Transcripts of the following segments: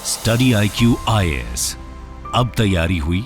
Study IQ IAS, अब तैयारी हुई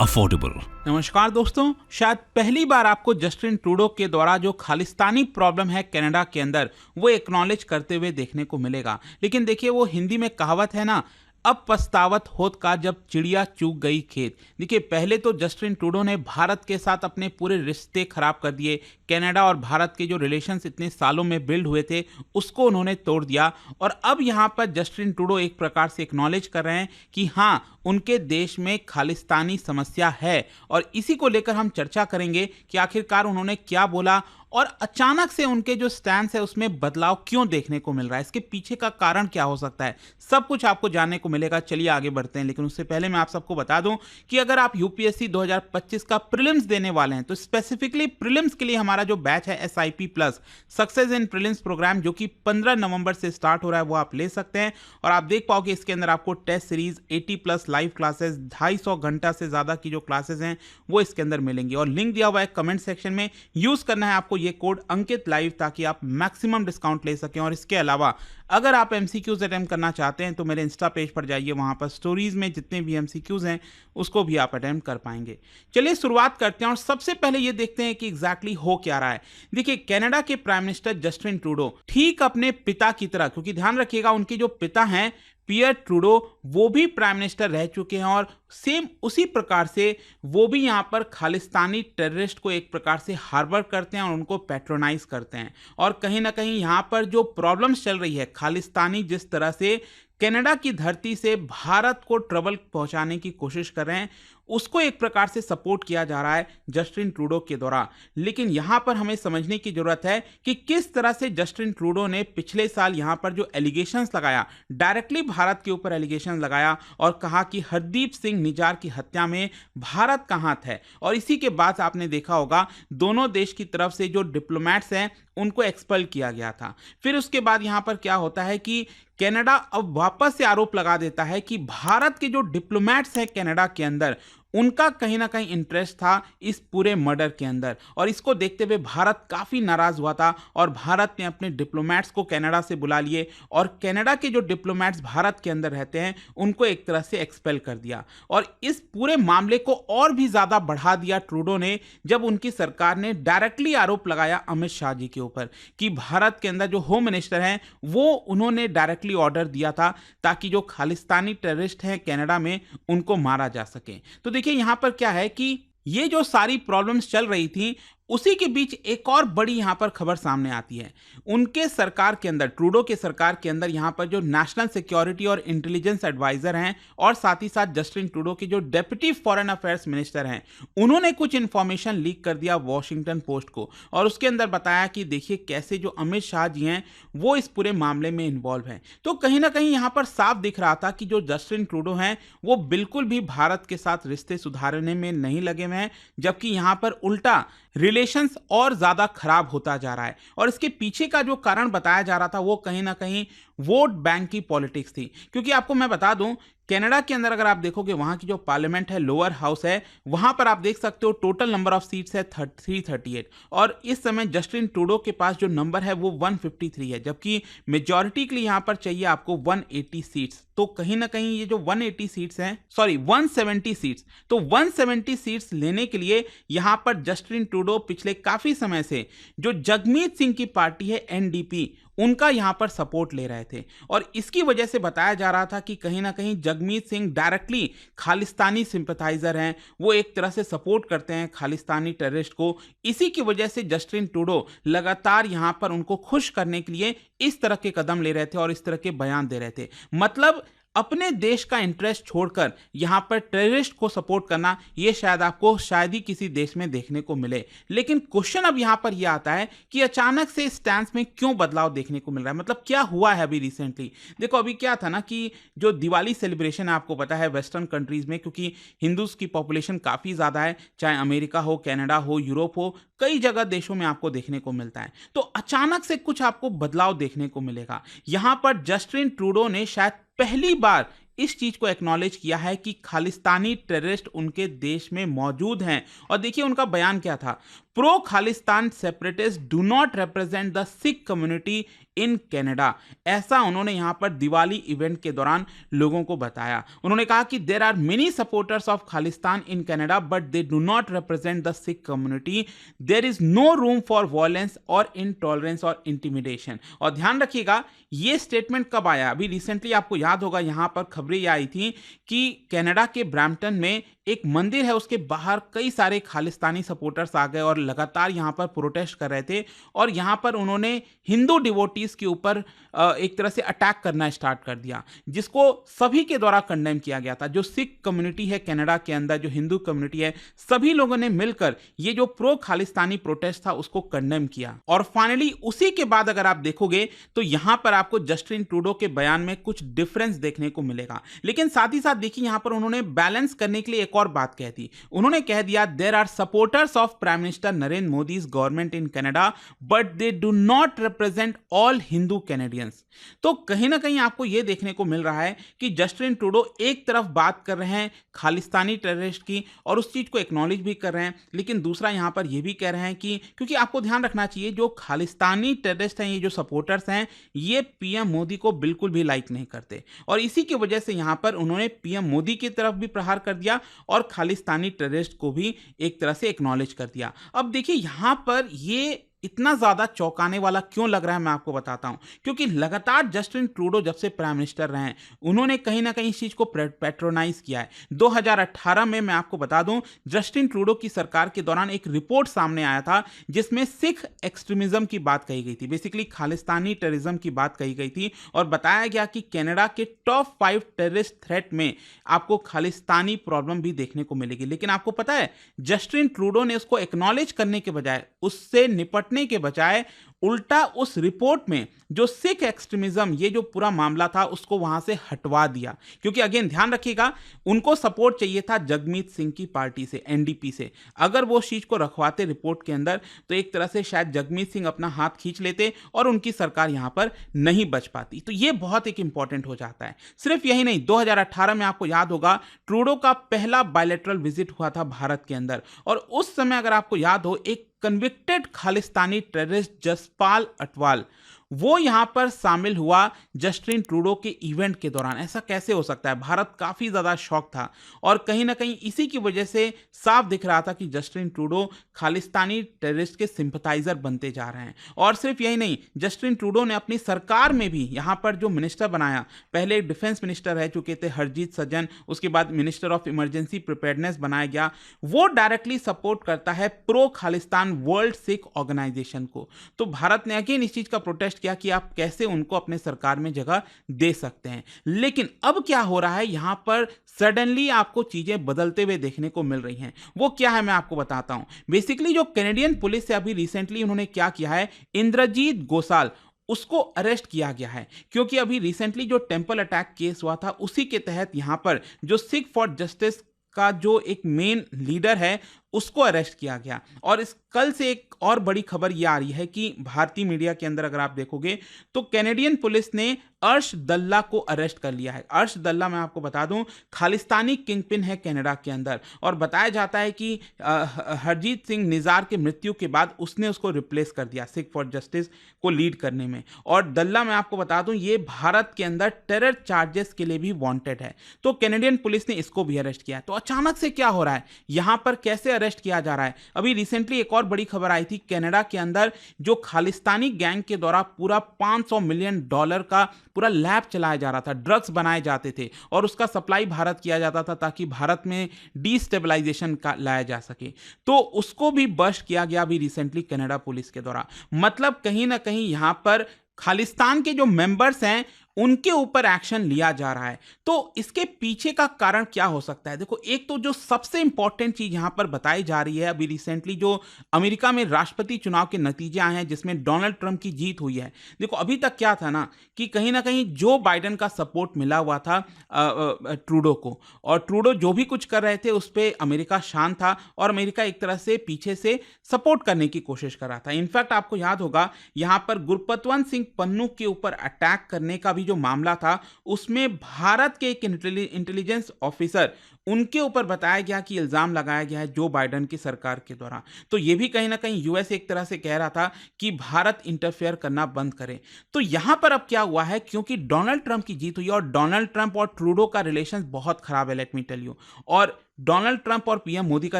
अफोर्डेबल। नमस्कार दोस्तों, शायद पहली बार आपको जस्टिन ट्रूडो के द्वारा जो खालिस्तानी प्रॉब्लम है कनाडा के अंदर वो एक्नॉलेज करते हुए देखने को मिलेगा। लेकिन देखिए, वो हिंदी में कहावत है ना, अब पछतावत होत का जब चिड़िया चूक गई खेत। देखिए, पहले तो जस्टिन ट्रूडो ने भारत के साथ अपने पूरे रिश्ते खराब कर दिए। कनाडा और भारत के जो रिलेशंस इतने सालों में बिल्ड हुए थे उसको उन्होंने तोड़ दिया। और अब यहाँ पर जस्टिन ट्रूडो एक प्रकार से एक्नॉलेज कर रहे हैं कि हाँ, उनके देश में खालिस्तानी समस्या है। और इसी को लेकर हम चर्चा करेंगे कि आखिरकार उन्होंने क्या बोला और अचानक से उनके जो स्टैंड है उसमें बदलाव क्यों देखने को मिल रहा है, इसके पीछे का कारण क्या हो सकता है, सब कुछ आपको जानने को मिलेगा। चलिए आगे बढ़ते हैं, लेकिन उससे पहले मैं आप सबको बता दूं कि अगर आप यूपीएससी 2025 का प्रीलिम्स देने वाले हैं तो स्पेसिफिकली प्रीलिम्स के लिए हमारा जो बैच है SIP plus success in prelims programme, जो कि 15 नवंबर से स्टार्ट हो रहा है, वो आप ले सकते हैं। और आप देख पाओगे इसके अंदर आपको टेस्ट सीरीज 80+ लाइव क्लासेस, 250 घंटा से ज्यादा की जो क्लासेस हैं वो इसके अंदर मिलेंगी। और लिंक दिया हुआ है कमेंट सेक्शन में, यूज करना है आपको ये कोड अंकित लाइव, ताकि आप मैक्सिमम डिस्काउंट ले सकें। और इसके अलावा अगर आप MCQs अटेम्प्ट करना चाहते हैं तो मेरे इंस्टा पेज पर जाइए, वहां पर स्टोरीज में जितने भी MCQs हैं उसको भी आप अटेम्प्ट कर पाएंगे। चलिए शुरुआत करते हैं और सबसे पहले ये देखते हैं कि एग्जैक्टली हो क्या रहा है। देखिए, कनाडा के प्राइम मिनिस्टर जस्टिन ट्रूडो ठीक अपने पिता की तरह, क्योंकि ध्यान रखिएगा उनके जो पिता हैं पियर ट्रूडो वो भी प्राइम मिनिस्टर रह चुके हैं, और सेम उसी प्रकार से वो भी यहाँ पर खालिस्तानी टेररिस्ट को एक प्रकार से हार्बर करते हैं और उनको पैट्रोनाइज करते हैं। और कहीं ना कहीं यहाँ पर जो प्रॉब्लम्स चल रही है, खालिस्तानी जिस तरह से कनाडा की धरती से भारत को ट्रबल पहुंचाने की कोशिश कर रहे हैं, उसको एक प्रकार से सपोर्ट किया जा रहा है जस्टिन ट्रूडो के द्वारा। लेकिन यहां पर हमें समझने की जरूरत है कि किस तरह से जस्टिन ट्रूडो ने पिछले साल यहां पर जो एलिगेशंस लगाया, डायरेक्टली भारत के ऊपर एलिगेशन लगाया और कहा कि हरदीप सिंह निज्जार की हत्या में भारत का हाथ है। और इसी के बाद आपने देखा होगा दोनों देश की तरफ से जो डिप्लोमैट्स हैं उनको एक्सपेल किया गया था। फिर उसके बाद यहां पर क्या होता है कि कनाडा अब वापस से आरोप लगा देता है कि भारत के जो डिप्लोमैट्स हैं कनाडा के अंदर, उनका कहीं ना कहीं इंटरेस्ट था इस पूरे मर्डर के अंदर। और इसको देखते हुए भारत काफी नाराज हुआ था और भारत ने अपने डिप्लोमैट्स को कनाडा से बुला लिए और कनाडा के जो डिप्लोमैट्स भारत के अंदर रहते हैं उनको एक तरह से एक्सपेल कर दिया। और इस पूरे मामले को और भी ज्यादा बढ़ा दिया ट्रूडो ने, जब उनकी सरकार ने डायरेक्टली आरोप लगाया अमित शाह जी के ऊपर कि भारत के अंदर जो होम मिनिस्टर हैं वो उन्होंने डायरेक्टली ऑर्डर दिया था ताकि जो खालिस्तानी टेररिस्ट हैं कनाडा में उनको मारा जा सके। तो देखिए, यहां पर क्या है कि ये जो सारी प्रॉब्लम्स चल रही थी उसी के बीच एक और बड़ी यहां पर खबर सामने आती है। उनके सरकार के अंदर, ट्रूडो के सरकार के अंदर यहां पर जो नेशनल सिक्योरिटी और इंटेलिजेंस एडवाइजर हैं और साथ ही साथ जस्टिन ट्रूडो के जो डेप्यूटी फॉरेन अफेयर्स मिनिस्टर हैं, उन्होंने कुछ इंफॉर्मेशन लीक कर दिया वॉशिंगटन पोस्ट को। और उसके अंदर बताया कि देखिए कैसे जो अमित शाह जी हैं वो इस पूरे मामले में इन्वॉल्व हैं। तो कहीं ना कहीं यहां पर साफ दिख रहा था कि जो जस्टिन ट्रूडो हैं वो बिल्कुल भी भारत के साथ रिश्ते सुधारने में नहीं लगे हुए हैं, जबकि यहां पर उल्टा रिलेशंस और ज्यादा खराब होता जा रहा है। और इसके पीछे का जो कारण बताया जा रहा था वो कहीं ना कहीं वोट बैंक की पॉलिटिक्स थी। क्योंकि आपको मैं बता दूं, कनाडा के अंदर अगर आप देखोगे वहां की जो पार्लियामेंट है, लोअर हाउस है, वहां पर आप देख सकते हो टोटल नंबर ऑफ सीट्स है 338। और इस समय जस्टिन ट्रूडो के पास जो नंबर है वो 153 है, जबकि मेजॉरिटी के लिए यहां पर चाहिए आपको 180 सीट्स। तो कहीं ना कहीं ये जो 180 सीट्स हैं, सॉरी 170 सीट्स, तो 170 सीट्स लेने के लिए यहां पर जस्टिन ट्रूडो पिछले काफी समय से जो जगमीत सिंह की पार्टी है NDP, उनका यहां पर सपोर्ट ले रहे थे। और इसकी वजह से बताया जा रहा था कि कहीं ना कहीं जगमीत सिंह डायरेक्टली खालिस्तानी सिंपैथाइजर हैं, वो एक तरह से सपोर्ट करते हैं खालिस्तानी टेररिस्ट को। इसी की वजह से जस्टिन ट्रूडो लगातार यहां पर उनको खुश करने के लिए इस तरह के कदम ले रहे थे और इस तरह के बयान दे रहे थे। मतलब अपने देश का इंटरेस्ट छोड़कर यहां पर टेररिस्ट को सपोर्ट करना, यह शायद ही किसी देश में देखने को मिले। लेकिन क्वेश्चन अब यहां पर यह आता है कि अचानक से स्टैंस में क्यों बदलाव देखने को मिल रहा है, मतलब क्या हुआ है अभी रिसेंटली। देखो, अभी क्या था ना कि जो दिवाली सेलिब्रेशन है, आपको पता है वेस्टर्न कंट्रीज में, क्योंकि हिंदूज की पॉपुलेशन काफी ज्यादा है, चाहे अमेरिका हो, कनाडा हो, यूरोप हो, कई जगह देशों में आपको देखने को मिलता है। तो अचानक से कुछ आपको बदलाव देखने को मिलेगा। यहां पर जस्टिन ट्रूडो ने शायद पहली बार इस चीज को एक्नॉलेज किया है कि खालिस्तानी टेररिस्ट उनके देश में मौजूद हैं। और देखिए उनका बयान क्या था, pro Khalistan separatist do not represent the Sikh community in Canada, ऐसा उन्होंने यहां पर दिवाली इवेंट के दौरान लोगों को बताया। उन्होंने कहा कि there are many supporters of Khalistan in Canada but they do not represent the Sikh community, there is no room for violence और इनटॉलरेंस और इंटिमिडेशन। और ध्यान रखिएगा, ये स्टेटमेंट कब आया? अभी रिसेंटली आपको याद होगा यहां पर खबरें आई थी कि कनाडा के ब्रैम्पटन में एक मंदिर है, उसके बाहर कई सारे खालिस्तानी सपोर्टर्स आ गए और लगातार यहां पर प्रोटेस्ट कर रहे थे और यहां पर उन्होंने हिंदू डिवोटीज के ऊपर एक तरह से अटैक करना स्टार्ट कर दिया, जिसको सभी के द्वारा कंडेम किया गया था। जो सिख कम्युनिटी है कनाडा के अंदर, जो हिंदू कम्युनिटी है, सभी लोगों ने मिलकर ये जो प्रो खालिस्तानी प्रोटेस्ट था उसको कंडेम किया। और फाइनली उसी के बाद अगर आप देखोगे तो यहां पर आपको जस्टिन ट्रूडो के बयान में कुछ डिफरेंस देखने को मिलेगा। लेकिन साथ ही साथ देखिए यहां पर उन्होंने बैलेंस करने के लिए एक और बात कह दी। उन्होंने कह दिया there are supporters of prime minister Narendra Modi's government in Canada but they do not represent all Hindu Canadians. तो कहीं ना कहीं आपको यह देखने को मिल रहा है कि जस्टिन ट्रूडो एक तरफ बात कर रहे हैं खालिस्तानी टेररिस्ट की और उस चीज को एक्नॉलेज भी कर रहे हैं, लेकिन दूसरा यहां पर यह भी कह रहे हैं कि क्योंकि आपको ध्यान रखना चाहिए जो खालिस्तानी टेररिस्ट हैं, ये जो सपोर्टर्स हैं, ये पीएम मोदी को बिल्कुल भी लाइक नहीं करते और इसी की वजह से यहां पर उन्होंने पीएम मोदी की तरफ भी प्रहार कर दिया और खालिस्तानी टेररिस्ट को भी एक तरह से एक्नॉलेज कर दिया। अब देखिए यहां पर ये इतना ज्यादा चौंकाने वाला क्यों लग रहा है, मैं आपको बताता हूं। क्योंकि लगातार जस्टिन ट्रूडो जब से प्राइम मिनिस्टर रहे हैं, उन्होंने कहीं ना कहीं इस चीज को पैट्रोनाइज किया है। 2018 में मैं आपको बता दूं, जस्टिन ट्रूडो की सरकार के दौरान एक रिपोर्ट सामने आया था जिसमें सिख एक्सट्रीमिज्म की बात कही गई थी, बेसिकली खालिस्तानी टेररिज्म की बात कही गई थी और बताया गया कि कनाडा के टॉप 5 टेररिस्ट थ्रेट में आपको खालिस्तानी प्रॉब्लम भी देखने को मिलेगी। लेकिन आपको पता है जस्टिन ट्रूडो ने उसको एक्नॉलेज करने के बजाय, उससे निपटने के बजाय उल्टा उस रिपोर्ट में जो सिख एक्सट्रीमिज्म ये जो पूरा मामला था उसको वहां से हटवा दिया। क्योंकि अगेन ध्यान रखिएगा, उनको सपोर्ट चाहिए था जगमीत सिंह की पार्टी से, एनडीपी से। अगर वो चीज को रखवाते रिपोर्ट के अंदर तो एक तरह से शायद जगमीत सिंह अपना हाथ खींच लेते और उनकी सरकार यहां पर नहीं बच पाती। तो ये बहुत एक इंपॉर्टेंट हो जाता है। सिर्फ यही नहीं, 2018 में आपको याद होगा ट्रूडो का पहला बायलैटरल विजिट हुआ था भारत के अंदर और उस समय अगर आपको याद हो एक कन्विक्टेड खालिस्तानी टेररिस्ट जसपाल अटवाल वो यहां पर शामिल हुआ जस्टिन ट्रूडो के इवेंट के दौरान। ऐसा कैसे हो सकता है? भारत काफी ज्यादा शॉक था और कहीं ना कहीं इसी की वजह से साफ दिख रहा था कि जस्टिन ट्रूडो खालिस्तानी टेररिस्ट के सिंपथाइजर बनते जा रहे हैं। और सिर्फ यही नहीं, जस्टिन ट्रूडो ने अपनी सरकार में भी यहां पर जो मिनिस्टर बनाया, पहले डिफेंस मिनिस्टर रह चुके थे हरजीत सज्जन, उसके बाद मिनिस्टर ऑफ इमरजेंसी प्रिपेयर्डनेस बनाया गया, वो डायरेक्टली सपोर्ट करता है pro Khalistan world Sikh organisation को। तो भारत ने अगेन इस चीज का प्रोटेस्ट किया कि आप कैसे उनको अपने सरकार में जगह दे सकते हैं। लेकिन अब क्या हो रहा है, यहां पर सडनली आपको चीजें बदलते हुए देखने को मिल रही हैं। वो क्या है मैं आपको बताता हूं। बेसिकली जो कैनेडियन पुलिस है अभी रिसेंटली उन्होंने क्या किया है, इंद्रजीत गोसाल उसको अरेस्ट किया गया है क्योंकि अभी रिसेंटली जो टेंपल अटैक केस हुआ था उसी के तहत यहां पर जो सिख फॉर जस्टिस का जो एक मेन लीडर है उसको अरेस्ट किया गया। और इस कल से एक और बड़ी खबर यह आ रही है कि भारतीय मीडिया के अंदर अगर आप देखोगे तो कैनेडियन पुलिस ने अर्श दल्ला को अरेस्ट कर लिया है। अर्श दल्ला मैं आपको बता दूं खालिस्तानी किंगपिन है कनाडा के अंदर और बताया जाता है कि हरजीत सिंह निजार के मृत्यु के बाद उसने उसको रिप्लेस कर दिया सिख फॉर जस्टिस को लीड करने में। और दल्ला मैं आपको बता दूं ये भारत के अंदर टेरर चार्जेस के लिए भी वांटेड है। तो कैनेडियन पुलिस ने इसको भी अरेस्ट किया। तो अचानक से क्या हो रहा है, यहां पर कैसे अरेस्ट किया जा रहा है? अभी रिसेंटली एक और बड़ी खबर आई थी, कनाडा के अंदर जो खालिस्तानी गैंग के द्वारा पूरा $500 मिलियन का पूरा लैब चलाया जा रहा था, ड्रग्स बनाए जाते थे और उसका सप्लाई भारत किया जाता था ताकि भारत में डिस्टेबलाइजेशन का लाया जा सके। तो उसको भी बस्ट किया गया अभी रिसेंटली कनाडा पुलिस के द्वारा। मतलब कहीं ना कहीं यहां पर खालिस्तान के जो मेंबर्स हैं उनके ऊपर एक्शन लिया जा रहा है। तो इसके पीछे का कारण क्या हो सकता है? देखो, एक तो जो सबसे इंपॉर्टेंट चीज यहां पर बताई जा रही है, अभी रिसेंटली जो अमेरिका में राष्ट्रपति चुनाव के नतीजे आए हैं जिसमें डोनाल्ड ट्रंप की जीत हुई है। देखो, अभी तक क्या था ना कि कहीं ना कहीं जो बाइडेन का सपोर्ट मिला हुआ था ट्रूडो को, और ट्रूडो जो भी कुछ कर रहे थे उस पर अमेरिका शांत था और अमेरिका एक तरह से पीछे से सपोर्ट करने की कोशिश कर रहा था। इनफैक्ट आपको याद होगा यहां पर गुरपतवंत सिंह पन्नू के ऊपर अटैक करने का भी जो मामला था उसमें भारत के एक इंटेलिजेंस ऑफिसर उनके ऊपर बताया गया कि इल्ज़ाम लगाया गया है जो बाइडेन की सरकार के द्वारा। तो ये भी कहीं ना कहीं यूएस एक तरह से कह रहा था कि भारत इंटरफेयर करना बंद करे। तो यहाँ पर अब क्या हुआ है, क्योंकि डोनाल्ड ट्रंप की जीत हुई और डोनाल्ड ट्रंप और ट्रूडो का रिलेशन बहुत खराब है, लेट मी टेल यू, और डोनाल्ड ट्रंप और पीएम मोदी का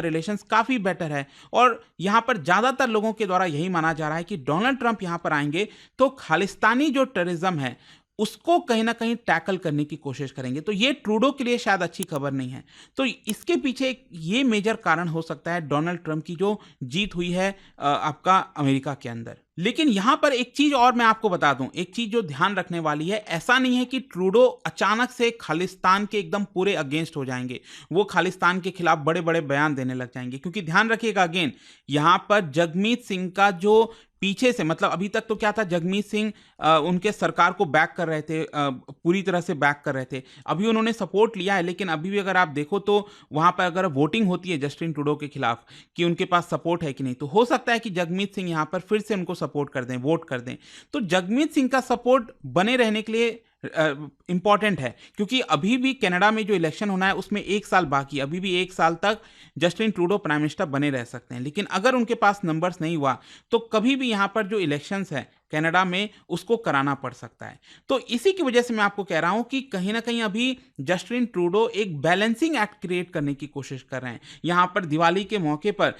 रिलेशंस काफ़ी बेटर है। और यहाँ पर ज़्यादातर लोगों के द्वारा यही माना जा रहा है कि डोनाल्ड ट्रंप यहाँ पर आएंगे तो खालिस्तानी जो टेररिज्म है उसको कहीं ना कहीं टैकल करने की कोशिश करेंगे। तो ये ट्रूडो के लिए शायद अच्छी खबर नहीं है। तो इसके पीछे एक ये मेजर कारण हो सकता है डोनाल्ड ट्रंप की जो जीत हुई है आपका अमेरिका के अंदर। लेकिन यहां पर एक चीज और मैं आपको बता दूं, एक चीज जो ध्यान रखने वाली है, ऐसा नहीं है कि ट्रूडो अचानक से खालिस्तान के एकदम पूरे अगेंस्ट हो जाएंगे, वो खालिस्तान के खिलाफ बड़े बड़े बयान देने लग जाएंगे। क्योंकि ध्यान रखिएगा, अगेन यहां पर जगमीत सिंह का जो पीछे से, मतलब अभी तक तो क्या था, जगमीत सिंह उनके सरकार को बैक कर रहे थे, पूरी तरह से बैक कर रहे थे। अभी उन्होंने सपोर्ट लिया है, लेकिन अभी भी अगर आप देखो तो वहां पर अगर वोटिंग होती है जस्टिन ट्रूडो के खिलाफ कि उनके पास सपोर्ट है कि नहीं, तो हो सकता है कि जगमीत सिंह यहां पर फिर से उनको सपोर्ट कर दें, वोट कर दें। तो जगमीत सिंह का सपोर्ट बने रहने के लिए इंपॉर्टेंट है, क्योंकि अभी भी कनाडा में जो इलेक्शन होना है उसमें 1 साल बाकी, अभी भी 1 साल तक जस्टिन ट्रूडो प्राइम मिनिस्टर बने रह सकते हैं। लेकिन अगर उनके पास नंबर्स नहीं हुआ तो कभी भी यहाँ पर जो इलेक्शंस है कनाडा में उसको कराना पड़ सकता है। तो इसी की वजह से मैं आपको कह रहा हूं कि कहीं ना कहीं अभी जस्टिन ट्रूडो एक बैलेंसिंग एक्ट क्रिएट करने की कोशिश कर रहे हैं। यहां पर दिवाली के मौके पर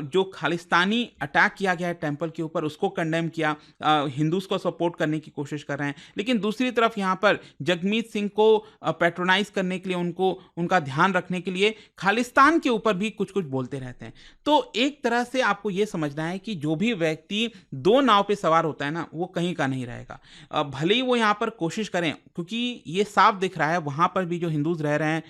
जो खालिस्तानी अटैक किया गया है टेंपल के ऊपर उसको कंडेम किया, हिंदूज को सपोर्ट करने की कोशिश कर रहे हैं। लेकिन दूसरी तरफ यहां पर जगमीत सिंह को पैट्रोनाइज करने के लिए, उनको उनका ध्यान रखने के लिए खालिस्तान के ऊपर भी कुछ कुछ बोलते रहते हैं। तो एक तरह से आपको यह समझना है कि जो भी व्यक्ति दो नाव पे सवार होता है ना, वो कहीं का नहीं रहेगा। भले ही वो यहाँ पर कोशिश करें, क्योंकि ये साफ दिख रहा है वहाँ पर भी जो हिंदूज रह रहे हैं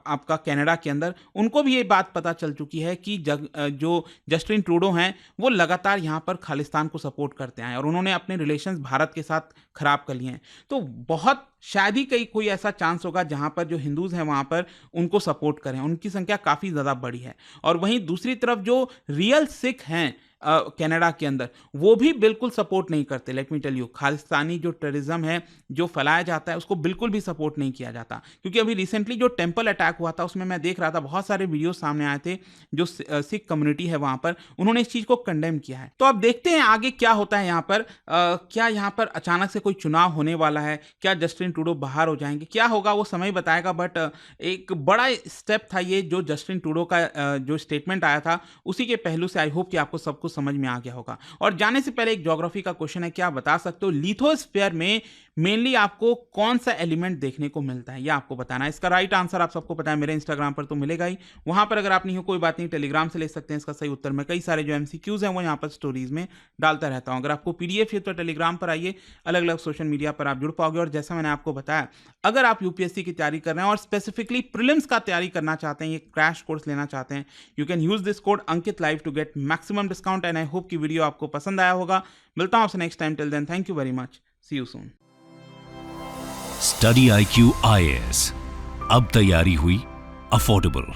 आपका कनाडा के अंदर, उनको भी ये बात पता चल चुकी है कि जो जस्टिन ट्रूडो हैं वो लगातार यहाँ पर खालिस्तान को सपोर्ट करते हैं और उन्होंने अपने रिलेशंस भारत के साथ खराब कर लिए हैं। तो बहुत शायद ही कोई ऐसा चांस होगा जहाँ पर जो हिंदूज हैं वहाँ पर उनको सपोर्ट करें, उनकी संख्या काफ़ी ज़्यादा बड़ी है। और वहीं दूसरी तरफ जो रियल सिख हैं कनाडा के अंदर, वो भी बिल्कुल सपोर्ट नहीं करते। Let me tell you, Khalistani जो टेररिज्म है जो फैलाया जाता है उसको बिल्कुल भी सपोर्ट नहीं किया जाता। क्योंकि अभी रिसेंटली जो टेंपल अटैक हुआ था उसमें मैं देख रहा था बहुत सारे वीडियो सामने आए थे, जो सिख कम्युनिटी है वहां पर उन्होंने इस चीज को कंडेम किया है। तो अब देखते हैं आगे क्या होता है यहाँ पर। क्या यहाँ पर अचानक से कोई चुनाव होने वाला है, क्या जस्टिन ट्रूडो बाहर हो जाएंगे, क्या होगा वो समय बताएगा। बट एक बड़ा स्टेप था ये जो जस्टिन ट्रूडो का जो स्टेटमेंट आया था, उसी के पहलू से आई होप कि आपको सब कुछ समझ में आ गया होगा। और जाने से पहले एक ज्योग्राफी का क्वेश्चन है, क्या बता सकते हो लिथोस्फीयर में मेनली आपको कौन सा एलिमेंट देखने को मिलता है, यह आपको बताना है। इसका राइट आंसर आप सबको पता है, मेरे इंस्टाग्राम पर तो मिलेगा ही, वहां पर अगर आप नहीं हो कोई बात नहीं, टेलीग्राम से ले सकते हैं इसका सही उत्तर। मैं कई सारे जो एमसीक्यूज हैं वो यहाँ पर स्टोरीज में डालता रहता हूँ। अगर आपको पीडीएफ है तो टेलीग्राम पर आइए, अलग अलग सोशल मीडिया पर आप जुड़ पाओगे। और जैसा मैंने आपको बताया, अगर आप यूपीएससी की तैयारी कर रहे हैं और स्पेसिफिकली प्रीलिम्स का तैयारी करना चाहते हैं, ये क्रैश कोर्स लेना चाहते हैं, you can use this code Ankit live to get maximum discount. And I hope कि वीडियो आपको पसंद आया होगा। मिलता हूं आपसे next time, till then thank you very much, see you soon. Study IQ IAS, अब तैयारी हुई अफोर्डेबल।